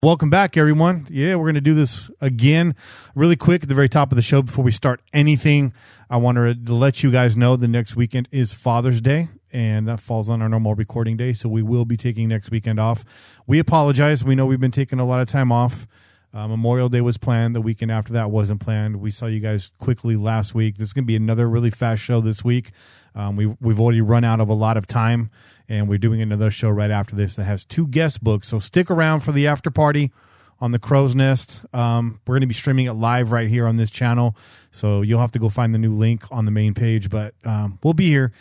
Welcome back, everyone. Yeah, we're going to do this again really quick at the very top of the show. Before we start anything, I wanted to let you guys know the next weekend is Father's Day, and that falls on our normal recording day, so we will be taking next weekend off. We apologize. We know we've been taking a lot of time off. Memorial Day was planned. The weekend after that wasn't planned. We saw you guys quickly last week. This is going to be another really fast show this week. We've already run out of a lot of time, and we're doing another show right after this that has 2 guest books. So stick around for the after party on the Crow's Nest. We're going to be streaming it live right here on this channel, so you'll have to go find the new link on the main page, but we'll be here.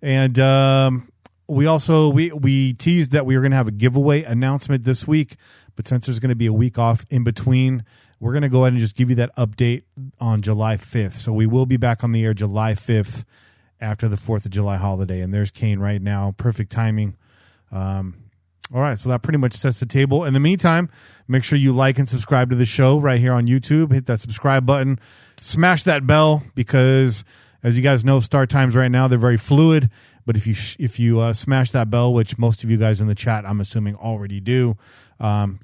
And we also we teased that we were going to have a giveaway announcement this week, but since there's going to be a week off in between, we're going to go ahead and just give you that update on July 5th. So we will be back on the air July 5th after the 4th of July holiday. And there's Kane right now. Perfect timing. All right, so that pretty much sets the table. In the meantime, make sure you like and subscribe to the show right here on YouTube. Hit that subscribe button. Smash that bell because, as you guys know, start times right now, they're very fluid. But if you smash that bell, which most of you guys in the chat, I'm assuming, already do,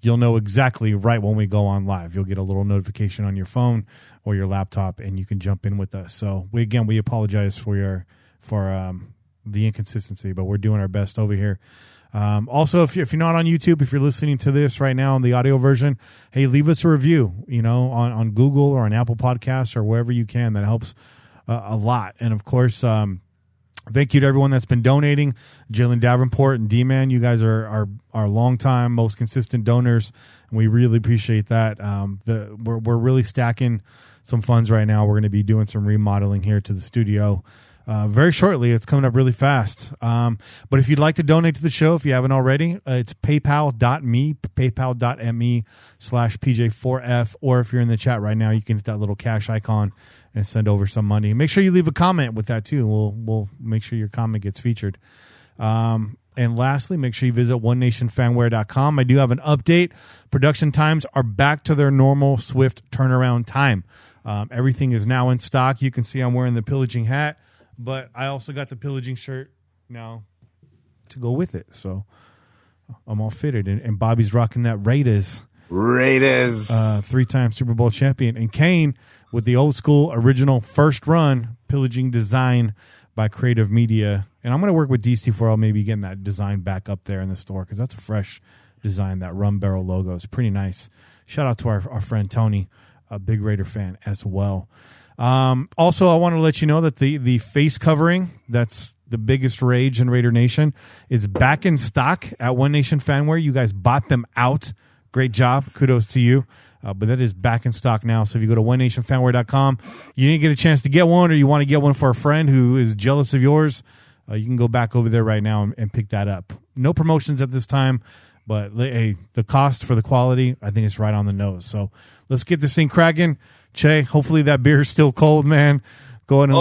you'll know exactly right when we go on live. You'll get a little notification on your phone or your laptop, and you can jump in with us. So we apologize for the inconsistency, but we're doing our best over here. Also, if you're not on YouTube, if you're listening to this right now on the audio version, hey, leave us a review, on Google or on Apple Podcasts or wherever you can. That helps a lot. And of course, thank you to everyone that's been donating. Jalen Davenport and D-Man, you guys are our longtime, most consistent donors, and we really appreciate that. We're really stacking some funds right now. We're going to be doing some remodeling here to the studio very shortly. It's coming up really fast. But if you'd like to donate to the show, if you haven't already, it's paypal.me/PJ4F, or if you're in the chat right now, you can hit that little cash icon and send over some money. Make sure you leave a comment with that too. We'll make sure your comment gets featured. And lastly, make sure you visit onenationfanwear.com. I do have an update. Production times are back to their normal swift turnaround time. Everything is now in stock. You can see I'm wearing the Pillaging hat, but I also got the Pillaging shirt now to go with it. So I'm all fitted. And Bobby's rocking that Raiders. 3-time Super Bowl champion. And Kane with the old school original first run Pillaging design by Creative Media. And I'm going to work with DC4L, maybe getting that design back up there in the store because that's a fresh design. That rum barrel logo is pretty nice. Shout out to our friend Tony, a big Raider fan as well. Also, I want to let you know that the face covering, that's the biggest rage in Raider Nation, is back in stock at One Nation Fanwear. You guys bought them out. Great job. Kudos to you. But that is back in stock now. So if you go to onenationfanwear.com, you didn't get a chance to get one, or you want to get one for a friend who is jealous of yours, you can go back over there right now and pick that up. No promotions at this time, but hey, the cost for the quality, I think it's right on the nose. So let's get this thing cracking. Che, hopefully that beer is still cold, man. Go ahead and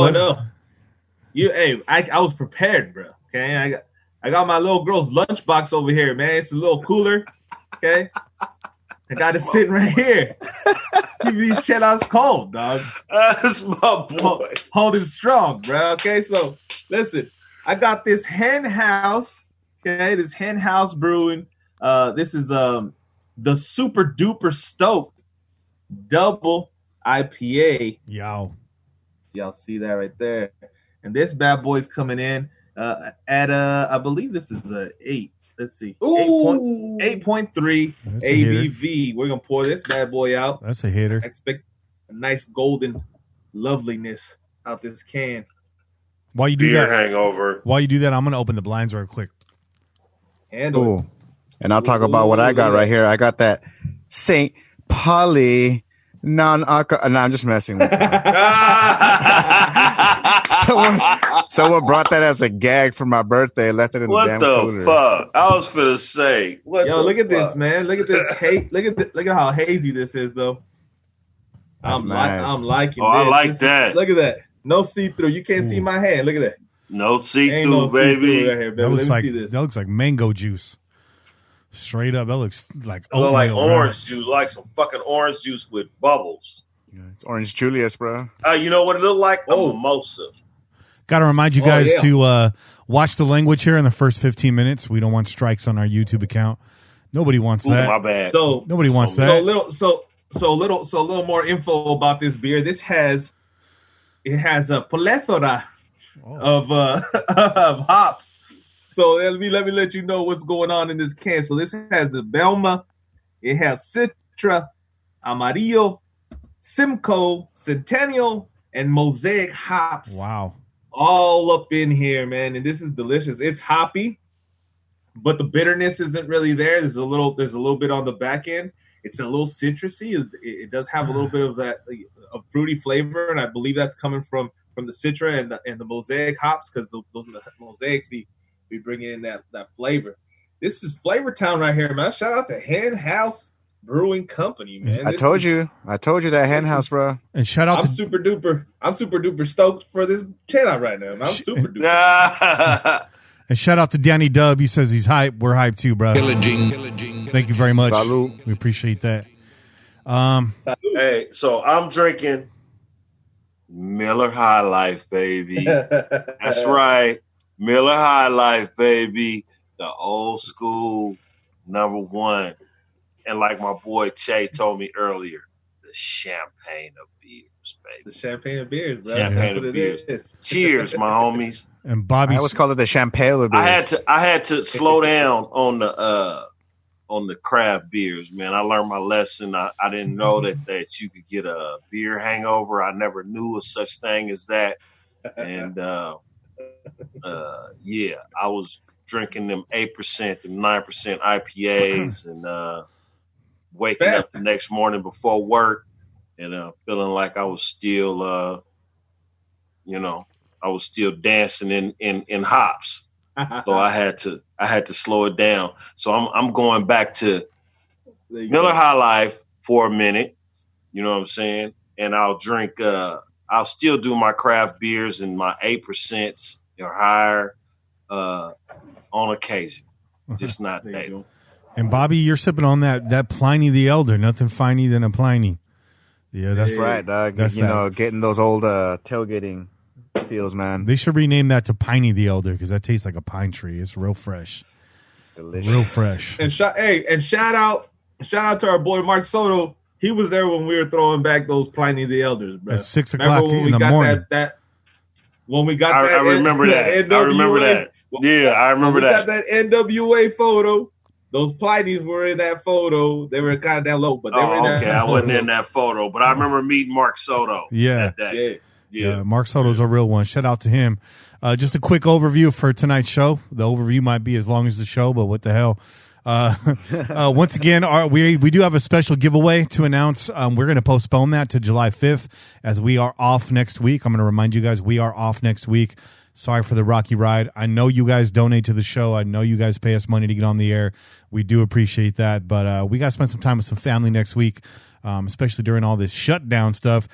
I was prepared, bro. Okay, I got my little girl's lunchbox over here, man. It's a little cooler. Okay, I got it sitting right here. Keep these shit outs cold, dog. That's my boy. Hold it strong, bro. Okay, so listen, I got this Hen House. Okay, this Hen House Brewing. This is the Super Duper Stoked Double IPA. Yow. Y'all see that right there? And this bad boy's coming in at I believe this is a 8. Let's see. 8.3 ABV. We're going to pour this bad boy out. That's a hitter. I expect a nice golden loveliness out this can. While you do Beer that, hangover. While you do that, I'm going to open the blinds real quick. Handle it. And I'll talk about what I got right here. I got that St. Pauli non-alcohol. No, I'm just messing with you. Someone brought that as a gag for my birthday. Left it in the damn cooler. What the fuck? I was finna say. Look at this, man. Look at this. Look at how hazy this is, though. That's nice. I'm liking this. I like that. Look at that. No see-through. You can't see my hand. Look at that. No see-through, baby. See-through right here, baby. That looks like mango juice. Straight up, that looks like orange juice, like some fucking orange juice with bubbles. Yeah, it's Orange Julius, bro. You know what it looked like? A mimosa. Got to remind you guys to watch the language here in the first 15 minutes. We don't want strikes on our YouTube account. Nobody wants Ooh, that. my bad. So Nobody wants so that. a little more info about this beer. It has a plethora of of hops. So let me let you know what's going on in this can. So this has the Belma, it has Citra, Amarillo, Simcoe, Centennial, and Mosaic hops. Wow. All up in here, man. And this is delicious. It's hoppy, but the bitterness isn't really there. There's a little bit on the back end. It's a little citrusy. It does have a little bit of that a fruity flavor, and I believe that's coming from the Citra and the Mosaic hops, because those are the Mosaics be bringing in that flavor. This is Flavor Town right here, man. Shout out to Hen House Brewing Company, man. I told you that hen house, bro. And shout out I'm super duper stoked for this channel right now, man. I'm super duper. And shout out to Danny Dub. He says he's hype. We're hyped too, bro. Pillaging. Thank you very much. Salud. We appreciate that. Hey, so I'm drinking Miller High Life, baby. That's right. Miller High Life, baby. The old school #1. And like my boy Che told me earlier, the champagne of beers, baby. The champagne of beers, bro. Champagne That's of what beers. it is. Cheers, my homies. And Bobby, I always call it the champagne of beers. I had to slow down on the craft beers, man. I learned my lesson. I didn't know that you could get a beer hangover. I never knew of such thing as that. And yeah, I was drinking them 8% and 9% IPAs and waking up the next morning before work and feeling like I was still I was still dancing in hops. So I had to slow it down. So I'm going back to Miller High Life for a minute. You know what I'm saying? And I'll drink. I'll still do my craft beers and my 8% or higher on occasion, just not daily. And Bobby, you're sipping on that Pliny the Elder. Nothing finer than a Pliny. Yeah, that's right, dog. That's getting those old tailgating feels, man. They should rename that to Piney the Elder, because that tastes like a pine tree. It's real fresh. Delicious. Real fresh. And shout out to our boy Mark Soto. He was there when we were throwing back those Pliny the Elders, bro. At 6 o'clock in the morning. When we got I remember that. I remember that. Yeah, I remember that. We got that NWA photo. Those Pliny's were in that photo. They were kind of down low, but they were in that okay. I wasn't in that photo, but I remember meeting Mark Soto. Yeah. That day. Yeah. Mark Soto's a real one. Shout out to him. Just a quick overview for tonight's show. The overview might be as long as the show, but what the hell? Once again, we do have a special giveaway to announce. We're going to postpone that to July 5th as we are off next week. I'm going to remind you guys we are off next week. Sorry for the rocky ride. I know you guys donate to the show. I know you guys pay us money to get on the air. We do appreciate that. But we got to spend some time with some family next week, especially during all this shutdown stuff.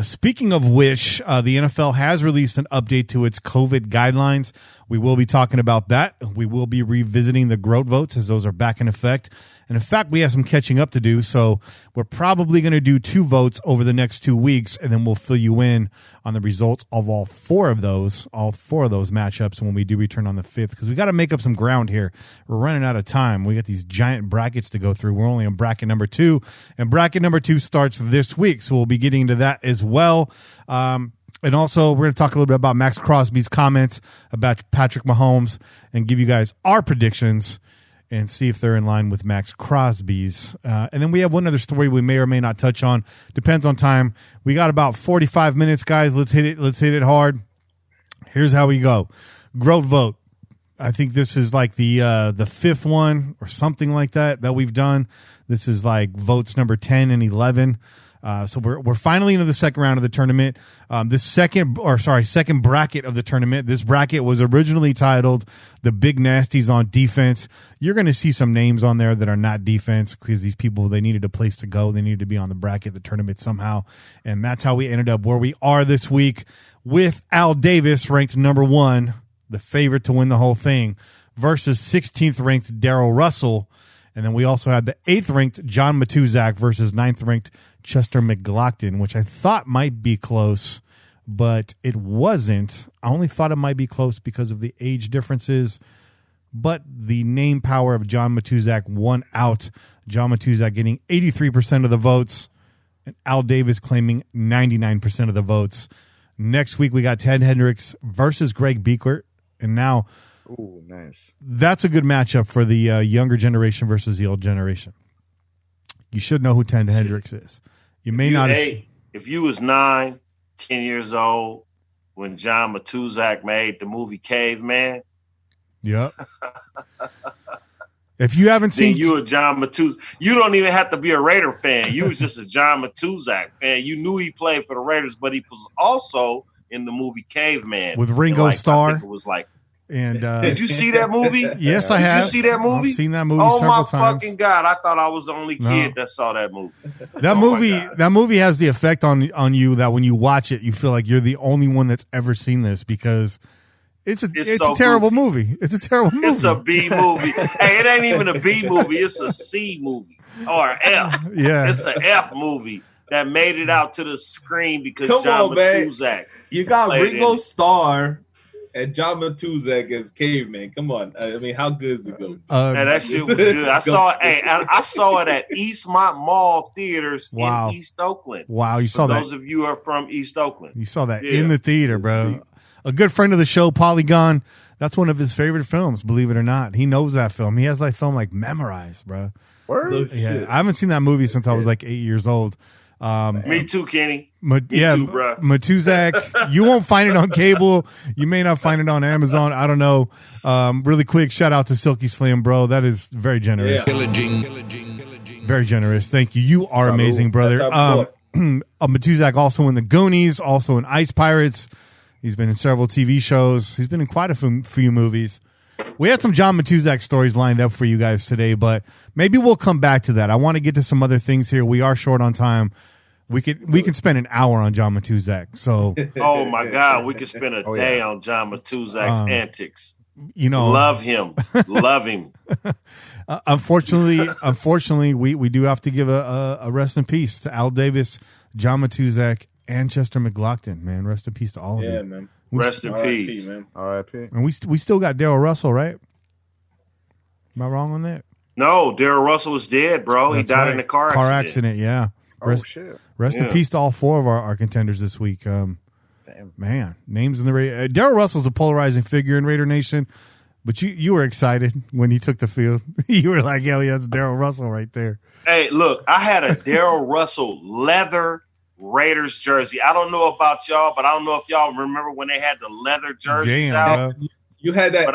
Speaking of which, the NFL has released an update to its COVID guidelines. We will be talking about that. We will be revisiting the GROAT votes as those are back in effect. And in fact, we have some catching up to do. So we're probably going to do 2 votes over the next 2 weeks, and then we'll fill you in on the results of all four of those matchups when we do return on the 5th, because we got to make up some ground here. We're running out of time. We got these giant brackets to go through. We're only in bracket number 2, and bracket number 2 starts this week. So we'll be getting into that as well. And also, we're going to talk a little bit about Max Crosby's comments about Patrick Mahomes and give you guys our predictions and see if they're in line with Max Crosby's. And then we have one other story we may or may not touch on. Depends on time. We got about 45 minutes, guys. Let's hit it. Let's hit it hard. Here's how we go. GROAT vote. I think this is like the 5th one or something like that we've done. This is like votes number 10 and 11. So we're finally into the second round of the tournament. This second bracket of the tournament. This bracket was originally titled "The Big Nasties on Defense." You're going to see some names on there that are not defense because these people, they needed a place to go. They needed to be on the bracket, the tournament somehow, and that's how we ended up where we are this week with Al Davis ranked number 1, the favorite to win the whole thing, versus 16th ranked Darrell Russell. And then we also had the 8th ranked John Matuszak versus 9th ranked Chester McLaughlin, which I thought might be close, but it wasn't. I only thought it might be close because of the age differences. but the name power of John Matuszak won out. John Matuszak getting 83% of the votes, and Al Davis claiming 99% of the votes. Next week, we got Ted Hendricks versus Greg Beekert, and now Ooh, nice. that's a good matchup for the younger generation versus the old generation. You should know who Ted Hendricks is. You may not. If you was 9, 10 years old when John Matuszak made the movie Caveman, Yep. If you haven't seen, then you a John Matuszak. You don't even have to be a Raider fan. You was just a John Matuszak fan. You knew he played for the Raiders, but he was also in the movie Caveman with Ringo Starr. I think it was like. And did you see that movie? Yes, I have. Did you see that movie? I've seen that movie several times. Oh my fucking God! I thought I was the only kid that saw that movie. That movie has the effect on you that when you watch it, you feel like you're the only one that's ever seen this because it's so a terrible movie. It's a terrible movie. It's a B movie. Hey, it ain't even a B movie. It's a C movie or F. Yeah, it's an F movie that made it out to the screen because John Matuszak. You got Ringo Starr and John Matuszak as Caveman. Come on. I mean, how good is it going? That shit was good. I saw it. I saw it at Eastmont Mall Theaters in East Oakland. Wow, you saw that. Those of you are from East Oakland. You saw that in the theater, bro. A good friend of the show, Polygon. That's one of his favorite films, believe it or not. He knows that film. He has that film like memorized, bro. Word? Yeah, I haven't seen that movie since I was like 8 years old. Me too, Kenny. Me too, bro. Matuszak, you won't find it on cable. You may not find it on Amazon. I don't know. Really quick, shout out to Silky Slim, bro. That is very generous. Pillaging. Very generous. Thank you. You are amazing, brother. Matuszak also in the Goonies, also in Ice Pirates. He's been in several TV shows. He's been in quite a few movies. We had some John Matuszak stories lined up for you guys today, but maybe we'll come back to that. I want to get to some other things here. We are short on time. We can spend an hour on John Matuszak. So, oh my God, we could spend a day on John Matuszak's antics. You know, love him. Unfortunately, we do have to give a rest in peace to Al Davis, John Matuszak, and Chester McLaughlin. Man, rest in peace to all of you. Yeah, man. Rest in peace, man. R.I.P. And we still got Daryl Russell, right? Am I wrong on that? No, Daryl Russell was dead, bro. He died in a car accident. Yeah. Rest in peace to all four of our contenders this week. Damn. Man, names in the Raider. Daryl Russell's a polarizing figure in Raider Nation, but you were excited when he took the field. You were like, hell yeah, that's Daryl Russell right there. Hey, look, I had a Daryl Russell leather Raiders jersey. I don't know about y'all, but I don't know if y'all remember when they had the leather jerseys out. Bro. You had that.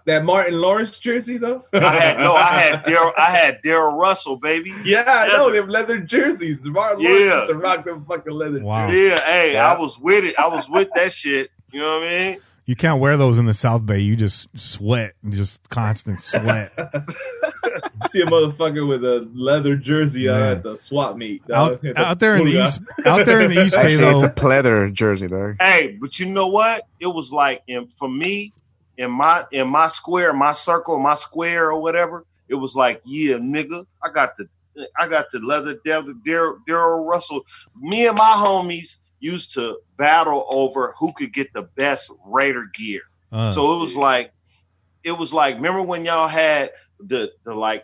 That Martin Lawrence jersey though. I had Daryl Russell, baby. Yeah, I know them leather jerseys. Martin Lawrence used to rock them fucking leather. Wow. Jerseys. Yeah, hey, I was with it. I was with that shit. You know what I mean? You can't wear those in the South Bay. You just sweat, just constant sweat. See a motherfucker with a leather jersey at the swap meet. Out there in the East Bay, though, it's a pleather jersey, dog. Hey, but you know what? It was like for me in my square, my circle, my square or whatever. It was like, yeah, nigga, I got the leather Daryl Russell. Me and my homies used to battle over who could get the best Raider gear. So it was like, remember when y'all had the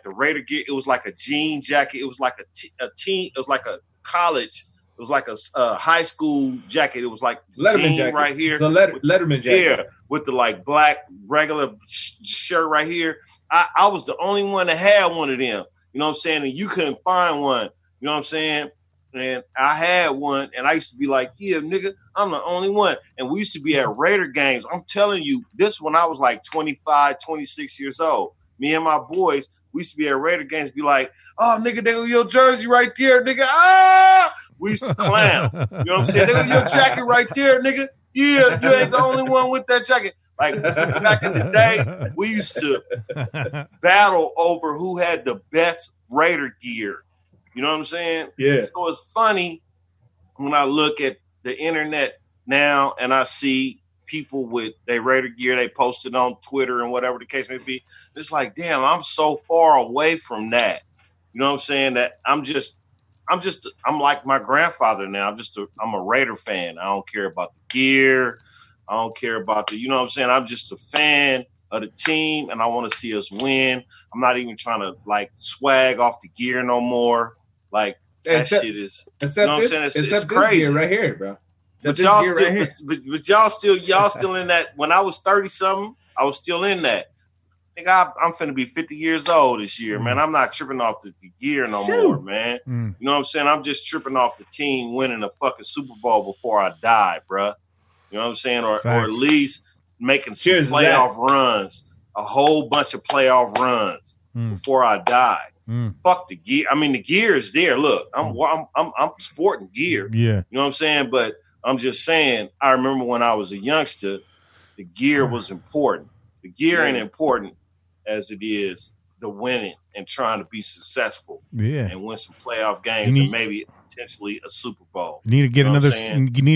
Raider gear? It was like a jean jacket. It was like a teen. It was like a college. It was like a high school jacket. It was like Letterman jacket right here. The Letterman jacket. Yeah, with the like black regular shirt right here. I was the only one that had one of them. You know what I'm saying? And you couldn't find one. You know what I'm saying? And I had one, and I used to be like, yeah, nigga, I'm the only one. And we used to be at Raider games. I'm telling you, this when I was like 25, 26 years old. Me and my boys, we used to be at Raider games, be like, oh, nigga, there go your jersey right there, nigga. Ah! We used to clown. You know what I'm saying? There go your jacket right there, nigga. Yeah, you ain't the only one with that jacket. Like, back in the day, we used to battle over who had the best Raider gear. You know what I'm saying? Yeah. So it's funny when I look at the internet now and I see people with their Raider gear they posted on Twitter and whatever the case may be. It's like, damn, I'm so far away from that. You know what I'm saying? That I'm like my grandfather now. I'm a Raider fan. I don't care about the gear. I don't care about you know what I'm saying? I'm just a fan of the team, and I want to see us win. I'm not even trying to like swag off the gear no more. Like that shit is. You know what I'm saying? It's crazy right here, bro. But y'all still, but y'all still in that. When I was 30 something, I was still in that. Nigga, I'm finna be 50 years old this year, man. I'm not tripping off the gear no more, man. You know what I'm saying? I'm just tripping off the team winning a fucking Super Bowl before I die, bruh. You know what I'm saying? Or at least making some playoff runs, a whole bunch of playoff runs before I die. Fuck the gear. I mean, the gear is there. Look, I'm sporting gear. Yeah. You know what I'm saying? But I'm just saying, I remember when I was a youngster, the gear was important. The gear ain't important as it is the winning and trying to be successful and win some playoff games and maybe potentially a Super Bowl. You need to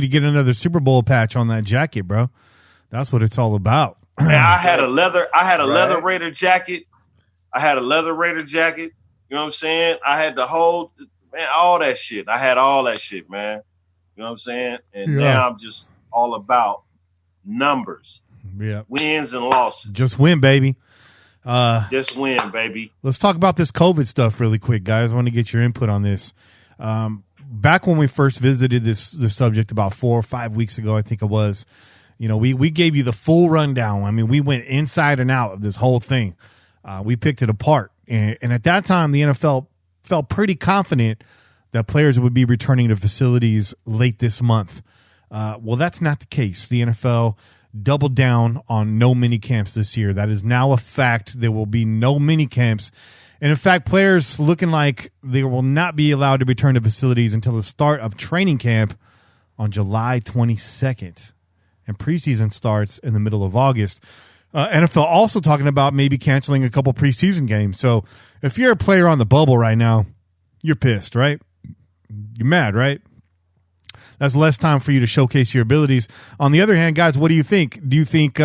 get another Super Bowl patch on that jacket, bro. That's what it's all about. Man, I had a leather Raider jacket. You know what I'm saying? I had the whole all that shit. I had all that shit, man. You know what I'm saying? And now I'm just all about numbers. Yeah. Wins and losses. Just win, baby. Just win, baby. Let's talk about this COVID stuff really quick, guys. I want to get your input on this. Back when we first visited this subject about 4 or 5 weeks ago, I think it was, you know, we gave you the full rundown. I mean, we went inside and out of this whole thing. We picked it apart. And at that time, the NFL felt pretty confident that players would be returning to facilities late this month. Well, that's not the case. The NFL doubled down on no mini camps this year. That is now a fact. There will be no mini camps. And in fact, players looking like they will not be allowed to return to facilities until the start of training camp on July 22nd. And preseason starts in the middle of August. NFL also talking about maybe canceling a couple preseason games. So if you're a player on the bubble right now, you're pissed, right? You're mad, right? That's less time for you to showcase your abilities. On the other hand, guys, what do you think? Do you think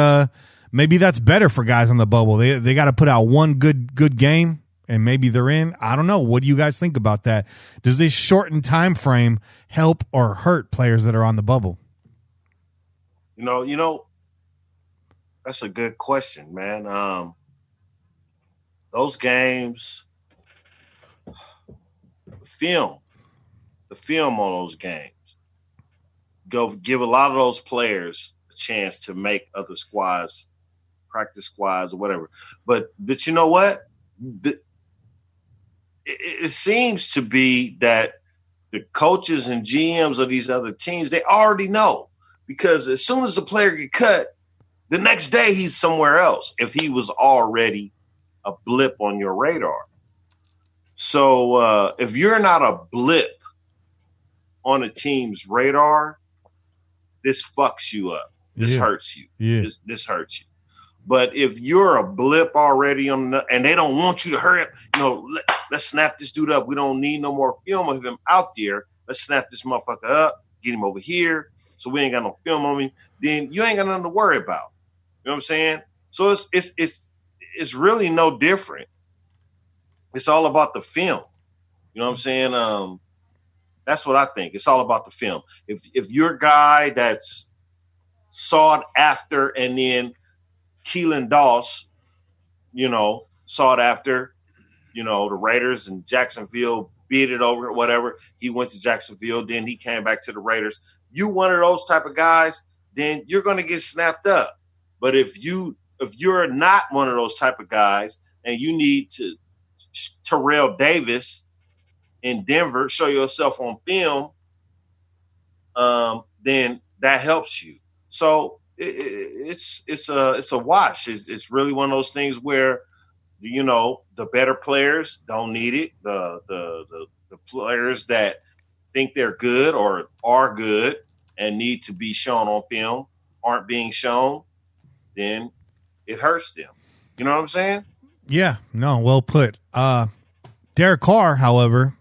maybe that's better for guys on the bubble? They got to put out one good game and maybe they're in? I don't know. What do you guys think about that? Does this shortened time frame help or hurt players that are on the bubble? You know, that's a good question, man. Those games, the film on those games, give a lot of those players a chance to make other squads, practice squads or whatever. But you know what? It seems to be that the coaches and GMs of these other teams, they already know, because as soon as a player get cut, the next day he's somewhere else if he was already a blip on your radar. So if you're not a blip on a team's radar, this fucks you up. This hurts you. Yeah. This hurts you. But if you're a blip already and they don't want you to hurry up, let's snap this dude up. We don't need no more film of him out there. Let's snap this motherfucker up, get him over here, so we ain't got no film on him. Then you ain't got nothing to worry about. You know what I'm saying? So it's really no different. It's all about the film. You know what I'm saying? That's what I think. It's all about the film. If you're a guy that's sought after, and then Keelan Doss, sought after, the Raiders and Jacksonville beat it over, whatever. He went to Jacksonville, then he came back to the Raiders. You one of those type of guys, then you're going to get snapped up. But if you're not one of those type of guys and you need to Terrell Davis in Denver, show yourself on film, then that helps you. So it's a wash. It's really one of those things where, the better players don't need it. The players that think they're good or are good and need to be shown on film aren't being shown, then it hurts them. You know what I'm saying? Yeah, no, well put. Derek Carr, however,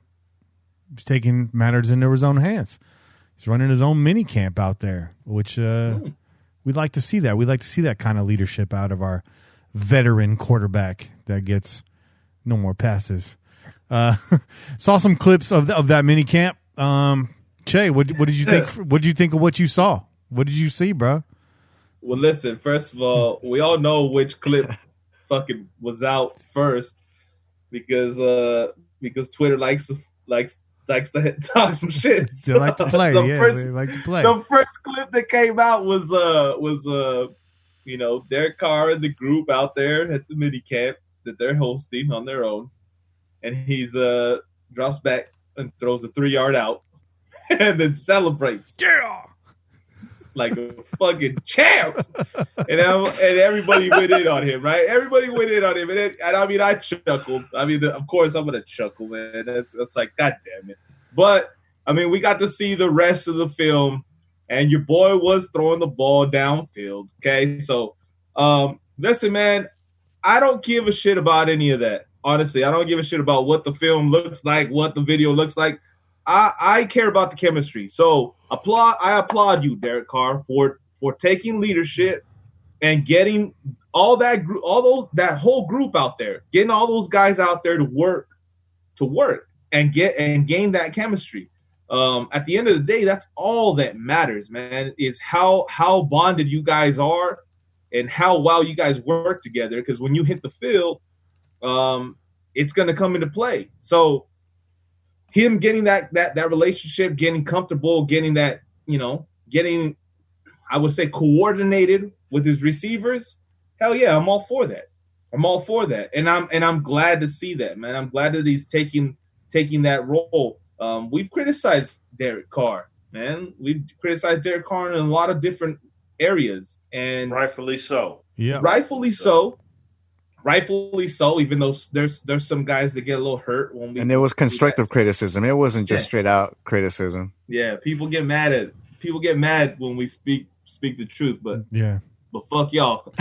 is taking matters into his own hands. He's running his own mini camp out there, which we'd like to see that. We'd like to see that kind of leadership out of our veteran quarterback that gets no more passes. Saw some clips of that mini camp. Che, what did you think? What did you think of what you saw? What did you see, bro? Well, listen. First of all, we all know which clip fucking was out first because Twitter likes to talk some shit. They like to play. So Yeah, first, they like to play. the first clip that came out was Derek Carr and the group out there at the mini camp that they're hosting on their own, and he's drops back and throws a 3-yard out, and then celebrates. Yeah. Like a fucking champ, and everybody went in on him, right? Everybody went in on him, and I mean, I chuckled. I mean, of course, I'm gonna chuckle, man. It's like, God damn it! But I mean, we got to see the rest of the film, and your boy was throwing the ball downfield. Okay, so listen, man, I don't give a shit about any of that. Honestly, I don't give a shit about what the film looks like, what the video looks like. I care about the chemistry. So I applaud you, Derek Carr, for taking leadership and getting that whole group out there, getting all those guys out there to work and gain that chemistry. At the end of the day, that's all that matters, man, is how bonded you guys are and how well you guys work together. Because when you hit the field, it's going to come into play. So him getting that relationship, getting comfortable, getting that, I would say, coordinated with his receivers. Hell yeah, I'm all for that. And I'm glad to see that, man. I'm glad that he's taking that role. We've criticized Derek Carr, man. We've criticized Derek Carr in a lot of different areas, and rightfully so. Yeah, rightfully so. Even though there's some guys that get a little hurt when we. And it was constructive criticism. It wasn't just straight out criticism. Yeah, people get mad when we speak the truth, but fuck y'all.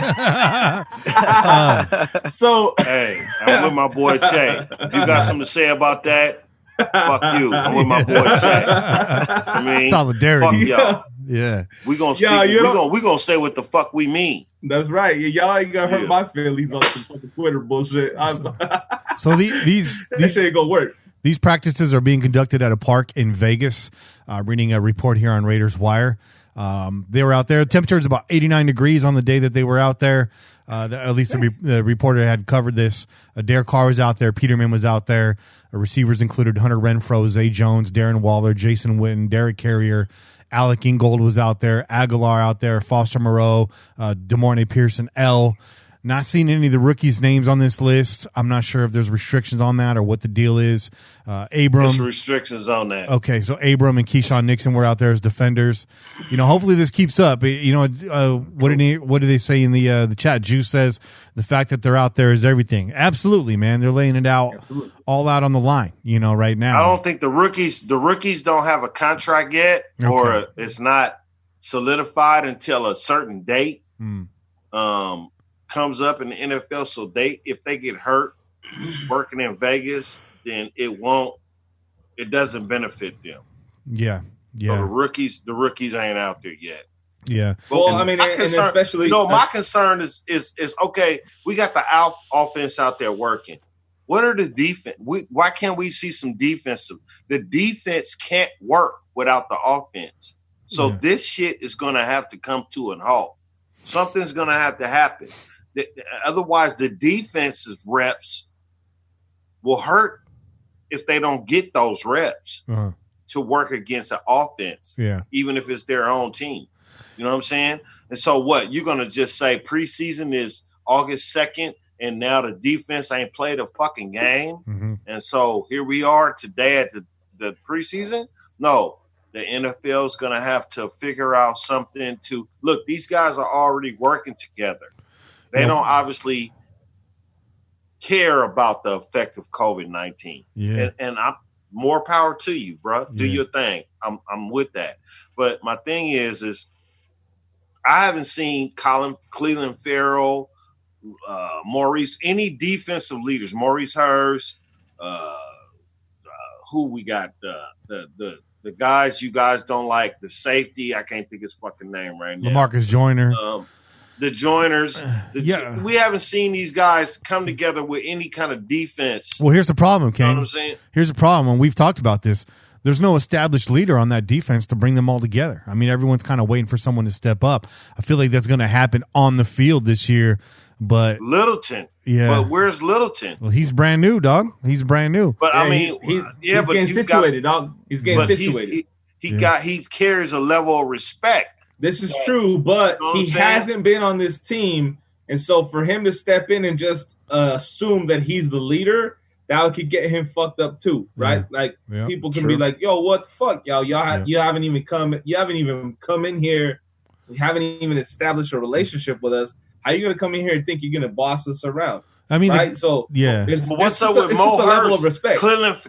So hey, I'm with my boy Che. If you got something to say about that, fuck you. I'm with my boy Che. I mean, solidarity. Fuck y'all. Yeah, we gonna say what the fuck we mean. That's right. Y'all ain't gonna hurt my feelings on some fucking Twitter bullshit. So these shit ain't gonna work. These practices are being conducted at a park in Vegas. Reading a report here on Raiders Wire. They were out there. Temperature is about 89 degrees on the day that they were out there. At least the reporter had covered this. Derek Carr was out there. Peterman was out there. Receivers included Hunter Renfrow, Zay Jones, Darren Waller, Jason Witten, Derek Carrier. Alec Ingold was out there. Aguilar out there. Foster Moreau, DeMornay Pearson, L. Not seeing any of the rookies' names on this list. I'm not sure if there's restrictions on that or what the deal is. Abram. There's restrictions on that. Okay, so Abram and Keyshawn Nixon were out there as defenders. Hopefully this keeps up. What do they say in the chat? Juice says the fact that they're out there is everything. Absolutely, man. They're laying it out all out on the line, right now. I don't think the rookies don't have a contract yet, or it's not solidified until a certain date. Comes up in the NFL, so if they get hurt working in Vegas, then it doesn't benefit them. Yeah. So the rookies ain't out there yet. Yeah. Well, I mean, especially my concern is okay. We got the offense out there working. What are the defense? Why can't we see some defensive? The defense can't work without the offense. So this shit is going to have to come to an halt. Something's going to have to happen. Otherwise, the defense's reps will hurt if they don't get those reps to work against the offense, even if it's their own team. You know what I'm saying? And so what? You're going to just say preseason is August 2nd, and now the defense ain't played a fucking game? Mm-hmm. And so here we are today at the preseason? No. The NFL is going to have to figure out something to – look, these guys are already working together. They don't obviously care about the effect of COVID-19. Yeah. And I'm more power to you, bro. Do your thing. I'm with that. But my thing is I haven't seen Cleveland Farrell, Maurice, any defensive leaders, Maurice Hurst, who we got, the guys you guys don't like, the safety, I can't think his fucking name right now. LaMarcus Joyner. The Joiners. We haven't seen these guys come together with any kind of defense. Well, here's the problem, Ken. You know what I'm saying? Here's the problem, and we've talked about this. there's no established leader on that defense to bring them all together. I mean, everyone's kind of waiting for someone to step up. I feel like that's going to happen on the field this year. But Littleton, yeah. But where's Littleton? Well, he's brand new, dog. He's brand new. But I mean, he's but getting situated, dog. He's getting situated. He carries a level of respect. This is true, but he hasn't been on this team, and so for him to step in and just assume that he's the leader, that could get him fucked up too, right? People can be like, "Yo, what the fuck, y'all? You haven't even come in here. You haven't even established a relationship with us. How are you gonna come in here and think you're gonna boss us around?" I mean, right? What's up with Mo Hurst,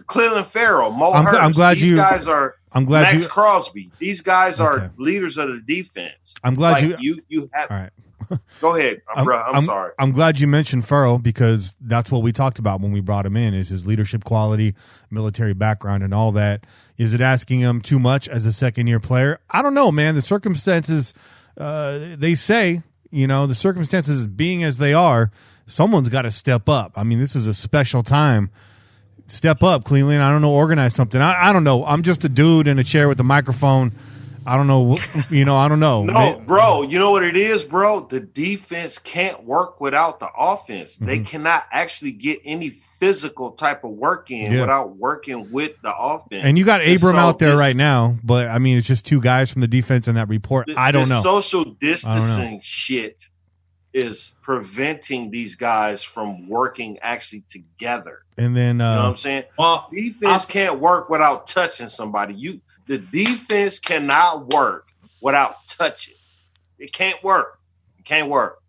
Cleveland Farrell, Mo Hurst? I'm glad these guys are. Max you, Crosby. These guys are leaders of the defense. I'm glad you have. All right. Go ahead, I'm sorry. I'm glad you mentioned Farrell because that's what we talked about when we brought him in: is his leadership quality, military background, and all that. Is it asking him too much as a second-year player? I don't know, man. The circumstances, they say, the circumstances being as they are, someone's got to step up. I mean, this is a special time. Step up, Cleveland. I don't know, organize something. I don't know. I'm just a dude in a chair with a microphone. I don't know. I don't know. No, bro. You know what it is, bro? The defense can't work without the offense. Mm-hmm. They cannot actually get any physical type of work in without working with the offense. And you got Abram out there right now, but I mean, it's just two guys from the defense in that report. I don't know. Social distancing shit is preventing these guys from working actually together. And then, you know what I'm saying? Well, defense can't work without touching somebody. The defense cannot work without touching. It can't work. It can't work.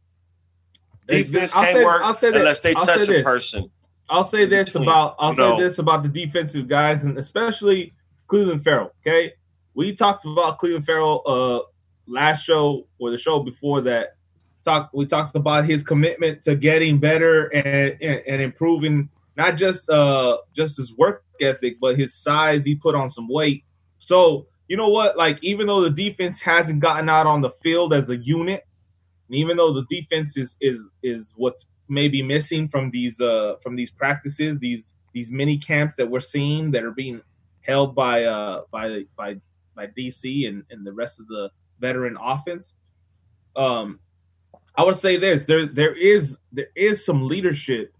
Defense can't work unless they touch a person. I'll say this about the defensive guys, and especially Cleveland Farrell. Okay, we talked about Cleveland Farrell last show or the show before that. We talked about his commitment to getting better and improving not just his work ethic, but his size. He put on some weight. So you know what? Like, even though the defense hasn't gotten out on the field as a unit, and even though the defense is what's maybe missing from these practices, these mini camps that we're seeing that are being held by DC and the rest of the veteran offense. I would say this: there is some leadership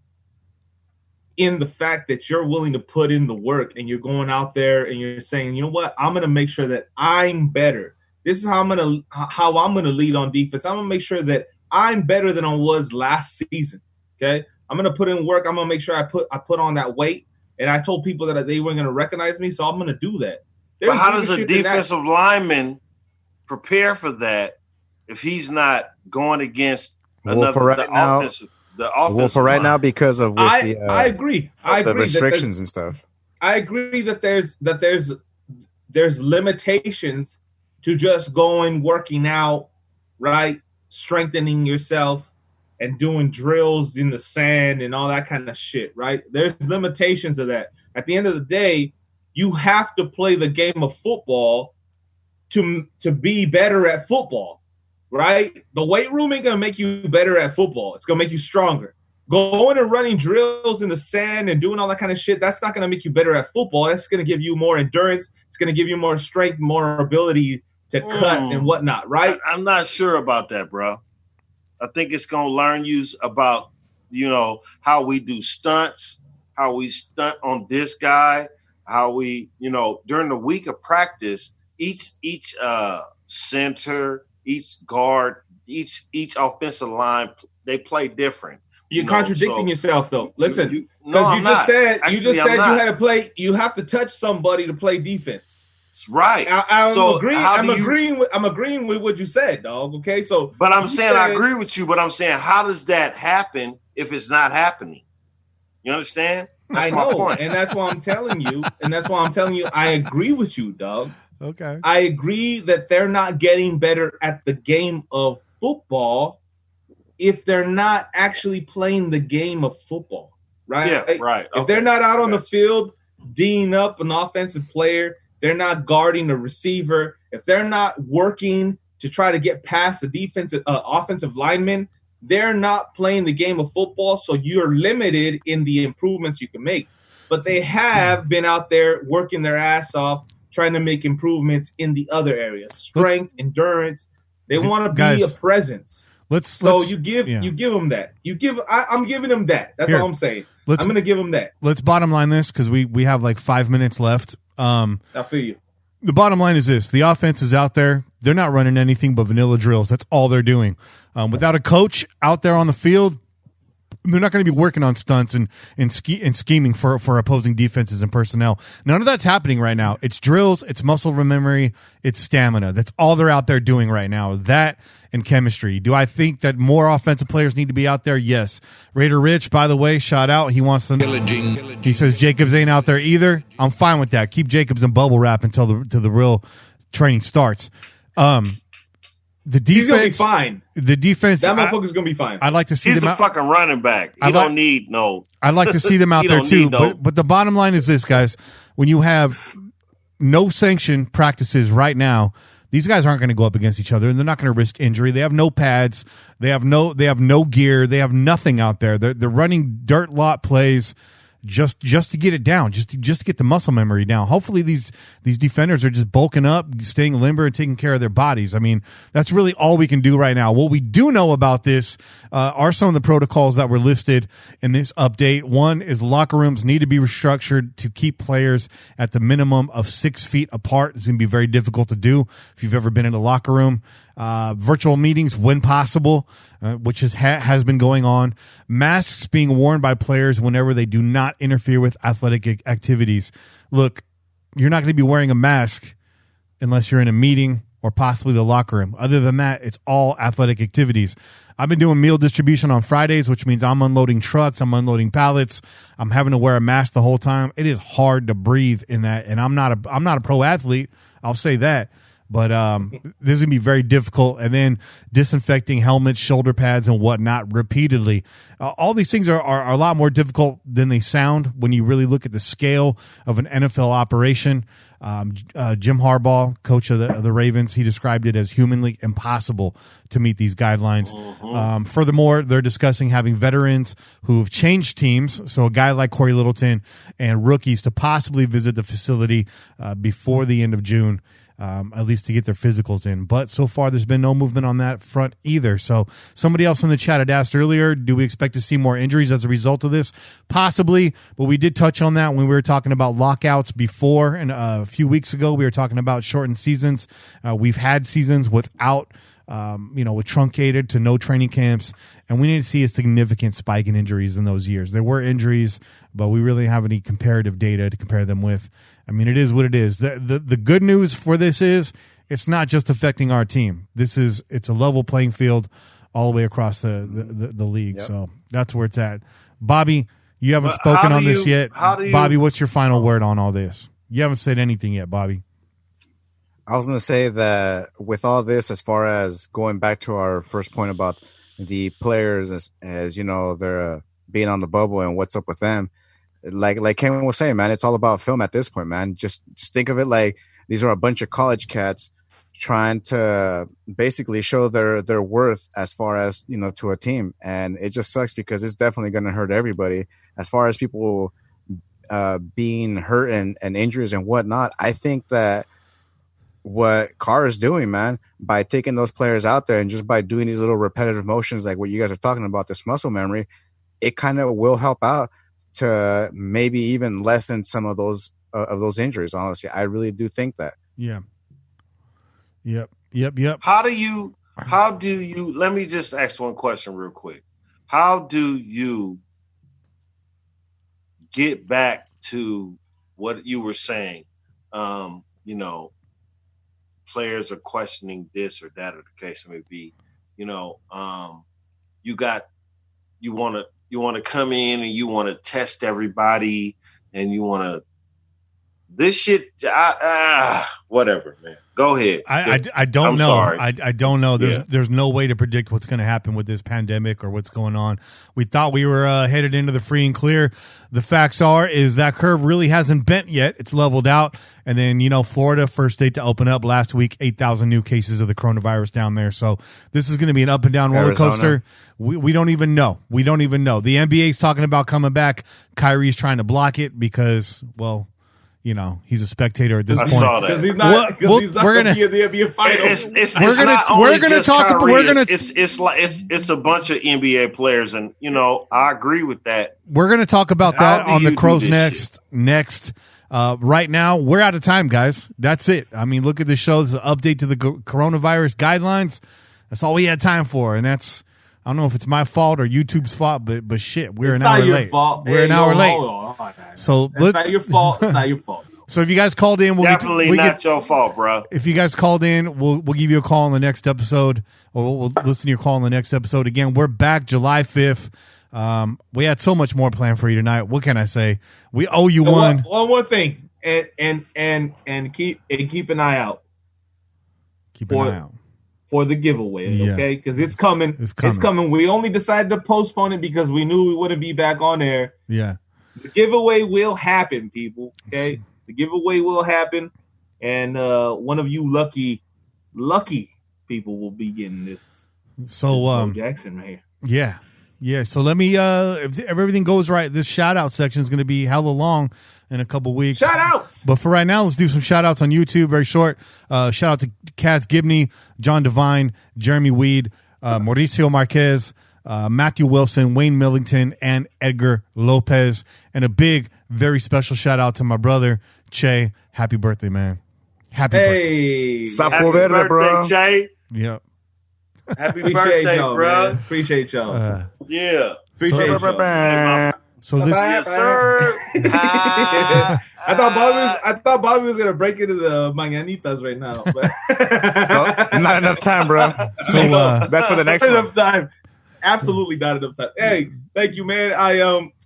in the fact that you're willing to put in the work and you're going out there and you're saying, you know what, I'm going to make sure that I'm better. This is how I'm going to lead on defense. I'm going to make sure that I'm better than I was last season. Okay, I'm going to put in work. I'm going to make sure I put on that weight. And I told people that they weren't going to recognize me, so I'm going to do that. But how does a defensive lineman prepare for that if he's not going against offensive? For right now, because of I agree. The restrictions and stuff. I agree that there's limitations to just going working out, right? Strengthening yourself and doing drills in the sand and all that kind of shit, right? There's limitations of that. At the end of the day, you have to play the game of football to be better at football. Right? The weight room ain't going to make you better at football. It's going to make you stronger. Going and running drills in the sand and doing all that kind of shit, that's not going to make you better at football. That's going to give you more endurance. It's going to give you more strength, more ability to cut and whatnot, right? I'm not sure about that, bro. I think it's going to learn you about, how we do stunts, how we stunt on this guy, how we, during the week of practice, each center, each guard, each offensive line, they play different. You're contradicting yourself, though. Listen, because you just said you had to play. You have to touch somebody to play defense. Right. I'm agreeing with what you said, dog. Okay, so. But I'm saying I agree with you. But I'm saying, how does that happen if it's not happening? You understand? That's my point. And that's why I'm telling you. I agree with you, dog. Okay. I agree that they're not getting better at the game of football if they're not actually playing the game of football, right? Yeah, right. If they're not out on the field D'ing up an offensive player, they're not guarding a receiver, if they're not working to try to get past the defensive offensive lineman, they're not playing the game of football, so you're limited in the improvements you can make. but they have been out there working their ass off, trying to make improvements in the other areas, strength, endurance. They want to be a presence. You give them that. I'm giving them that. That's all I'm saying. I'm going to give them that. Let's bottom line this because we have like 5 minutes left. I feel you. The bottom line is this: the offense is out there. They're not running anything but vanilla drills. That's all they're doing. Without a coach out there on the field, they're not going to be working on stunts and scheming for opposing defenses and personnel. None of that's happening right now. It's drills, it's muscle memory, it's stamina. That's all they're out there doing right now. That and chemistry. Do I think that more offensive players need to be out there? Yes. Raider Rich, by the way, shout out. He wants to. He says Jacobs ain't out there either. I'm fine with that. Keep Jacobs in bubble wrap until the real training starts. The defense, he's gonna be fine. The defense, that motherfucker's gonna be fine. I'd like to see he's them. He's a fucking running back. He don't need no. I'd like to see them out there too. But the bottom line is this, guys: when you have no sanction practices right now, these guys aren't going to go up against each other, and they're not going to risk injury. They have no pads. They have no gear. They have nothing out there. They're running dirt lot plays. Just to get it down, just to get the muscle memory down. Hopefully these defenders are just bulking up, staying limber, and taking care of their bodies. I mean, that's really all we can do right now. What we do know about this are some of the protocols that were listed in this update. One is locker rooms need to be restructured to keep players at the minimum of 6 feet apart. It's going to be very difficult to do if you've ever been in a locker room. Virtual meetings when possible, which has been going on. Masks being worn by players whenever they do not interfere with athletic activities. Look, you're not going to be wearing a mask unless you're in a meeting or possibly the locker room. Other than that, it's all athletic activities. I've been doing meal distribution on Fridays, which means I'm unloading trucks, I'm unloading pallets. I'm having to wear a mask the whole time. It is hard to breathe in that, and I'm not a pro athlete. I'll say that. But this is going to be very difficult. And then disinfecting helmets, shoulder pads, and whatnot repeatedly. All these things are a lot more difficult than they sound when you really look at the scale of an NFL operation. Jim Harbaugh, coach of the Ravens, he described it as humanly impossible to meet these guidelines. Mm-hmm. Furthermore, they're discussing having veterans who've changed teams, so a guy like Corey Littleton and rookies to possibly visit the facility before the end of June. At least to get their physicals in. But so far, there's been no movement on that front either. So somebody else in the chat had asked earlier, do we expect to see more injuries as a result of this? Possibly, but we did touch on that when we were talking about lockouts before. And a few weeks ago, we were talking about shortened seasons. We've had seasons without, with truncated to no training camps. And we need to see a significant spike in injuries in those years. There were injuries, but we really don't have any comparative data to compare them with. I mean, it is what it is. The good news for this is it's not just affecting our team. It's a level playing field all the way across the league. Yep. So that's where it's at. Bobby, you haven't spoken on this yet. Bobby, what's your final word on all this? You haven't said anything yet, Bobby. I was going to say that with all this, as far as going back to our first point about the players, as you know, they're being on the bubble and what's up with them. Like Ken was saying, man, it's all about film at this point, man. Just think of it like these are a bunch of college cats trying to basically show their worth as far as, to a team. And it just sucks because it's definitely going to hurt everybody. As far as people being hurt and injuries and whatnot, I think that what Carr is doing, man, by taking those players out there and just by doing these little repetitive motions like what you guys are talking about, this muscle memory, it kind of will help out to maybe even lessen some of those injuries. Honestly, I really do think that. Yeah. Yep. How do you? Let me just ask one question real quick. How do you get back to what you were saying? Players are questioning this or that, or the case may be. You want to come in and you want to test everybody and you want to this shit, whatever, man. Go ahead. I don't I'm know. sorry. I don't know. There's no way to predict what's going to happen with this pandemic or what's going on. We thought we were headed into the free and clear. The facts is that curve really hasn't bent yet. It's leveled out. And then, Florida, first state to open up last week, 8,000 new cases of the coronavirus down there. So this is going to be an up and down roller coaster. We don't even know. The NBA's talking about coming back. Kyrie's trying to block it because, well, he's a spectator at this point. I saw that. Because he's not going to be in the NBA finals. It's a bunch of NBA players, and I agree with that. We're going to talk about that on the Crows next. Right now, we're out of time, guys. That's it. I mean, look at the show. This is an update to the coronavirus guidelines. That's all we had time for, and that's. I don't know if it's my fault or YouTube's fault, but shit, we're an hour late. We're an hour late. So it's not your fault. It's not your fault. So if you guys called in, definitely not your fault, bro. If you guys called in, we'll give you a call on the next episode, or we'll listen to your call on the next episode. Again, we're back July 5th. We had so much more planned for you tonight. What can I say? We owe you one. One more thing, and keep an eye out. Keep an eye out. For the giveaway, okay? Because it's coming. It's coming. We only decided to postpone it because we knew we wouldn't be back on air. Yeah. The giveaway will happen, people, okay? The giveaway will happen, and one of you lucky people will be getting this. So, Jackson right here. Yeah. Yeah, so let me, if everything goes right, this shout-out section is going to be hella long in a couple weeks. Shout-outs! But for right now, let's do some shout-outs on YouTube, very short. Shout-out to Kaz Gibney, John Devine, Jeremy Weed, Mauricio Marquez, Matthew Wilson, Wayne Millington, and Edgar Lopez. And a big, very special shout-out to my brother, Che. Happy birthday, man. Happy birthday. Happy birthday, bro. Che. Yep. Happy birthday, bro. Man. Appreciate y'all. Yeah. Appreciate y'all. So this, yes, sir. I thought Bobby was gonna break into the mañanitas right now, but not enough time, bro. So that's for the next one. Enough time. Absolutely not enough time. Hey, thank you, man. I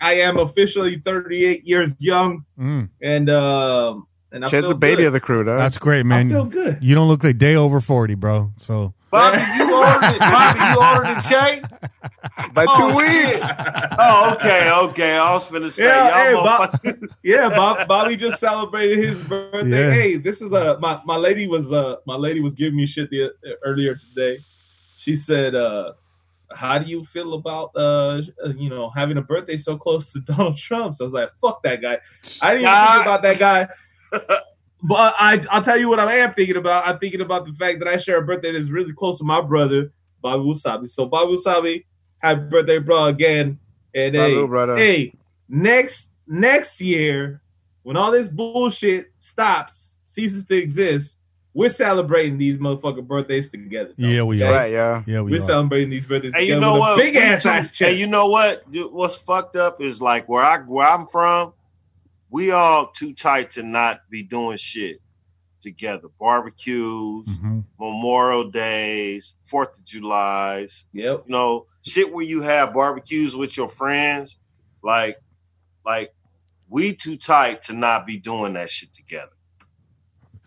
am officially 38 years young, and I Che's the baby of the crew, though. That's great, man. I feel good. You don't look like day over 40, bro. So Bobby, you ordered it, Che? By 2 weeks. Oh, okay. I was finna say, Bobby just celebrated his birthday. Yeah. Hey, this is my lady was giving me shit earlier today. She said, how do you feel about having a birthday so close to Donald Trump? So I was like, fuck that guy. I didn't even think about that guy. But I'll tell you what I am thinking about. I'm thinking about the fact that I share a birthday that's really close to my brother, Bobby Wasabi. So Bobby Wasabi, happy birthday, bro, again. And Salud, brother. Hey, next year, when all this bullshit ceases to exist, we're celebrating these motherfucking birthdays together. Though. Yeah, we are. Right, yeah. We're celebrating these birthdays together. You know with what? A big ass chest. And you know what? What's fucked up is like where I'm from, we all too tight to not be doing shit together. Barbecues, Memorial Days, 4th of July's. Yep. Shit where you have barbecues with your friends. Like we too tight to not be doing that shit together.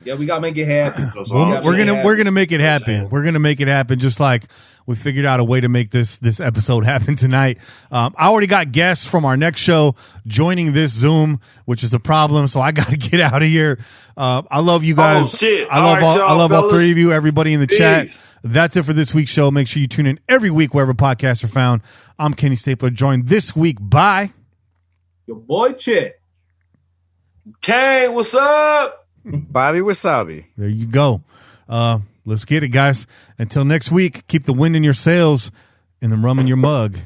Yeah, we gotta make it happen. We're gonna make it happen. We're gonna make it happen. Just like we figured out a way to make this episode happen tonight. I already got guests from our next show joining this Zoom, which is a problem. So I got to get out of here. I love you guys. Oh, shit. I love all three of you. Everybody in the chat. That's it for this week's show. Make sure you tune in every week wherever podcasts are found. I'm Kenny Stapler, joined this week by your boy Chet. Kane, what's up? Bobby Wasabi. There you go. Let's get it, guys. Until next week, keep the wind in your sails and the rum in your mug.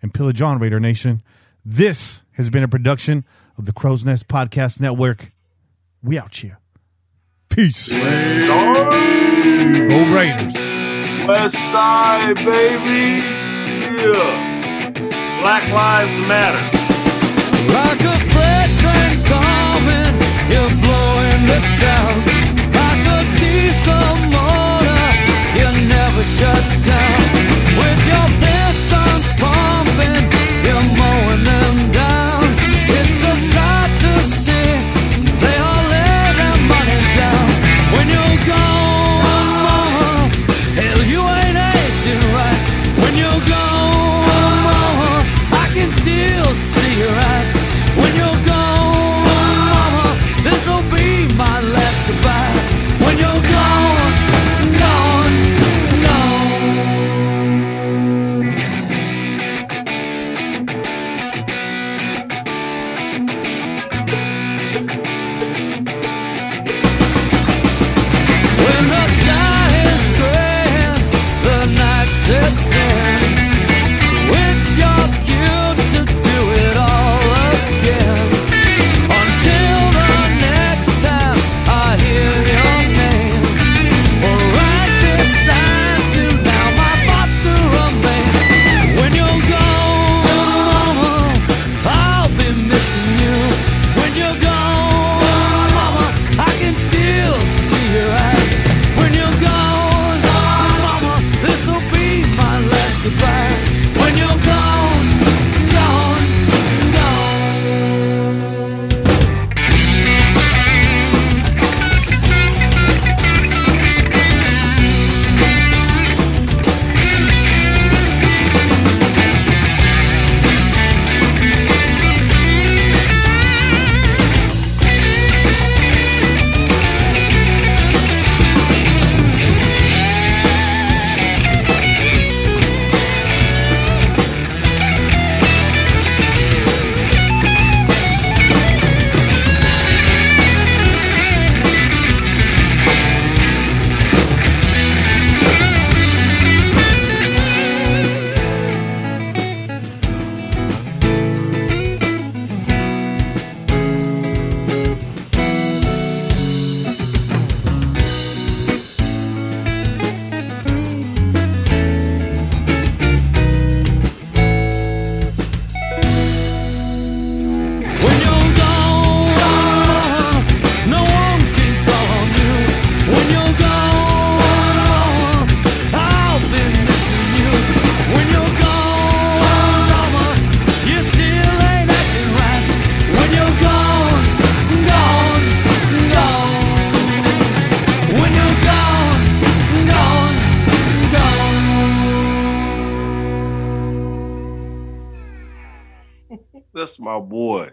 And pillage on, Raider Nation. This has been a production of the Crow's Nest Podcast Network. We out here. Peace. West Side. Go Raiders. West Side, baby. Yeah. Black Lives Matter. Like a freight train coming, you're blowing the town. Like a diesel motor, you never shut down. With your pistons pumping, you're mowing them down. It's a sight to see, they all live. goodbye. When you're gone, gone, when the sky is gray and the night sets in, it's your cue to do it all again. Until the next time I hear your name, or write this sign to now my thoughts to remain. When you're gone, mama, I'll be missing you. When you're gone, mama, I can still see your eyes. When you're gone, mama, this'll be my last goodbye. When you're gone, gone, when you're gone, no one can call on you. When you're gone, I'll be missing you. When you're gone, mama, you still ain't acting right. When you're gone, gone, gone. When you're gone, gone, gone. That's my boy.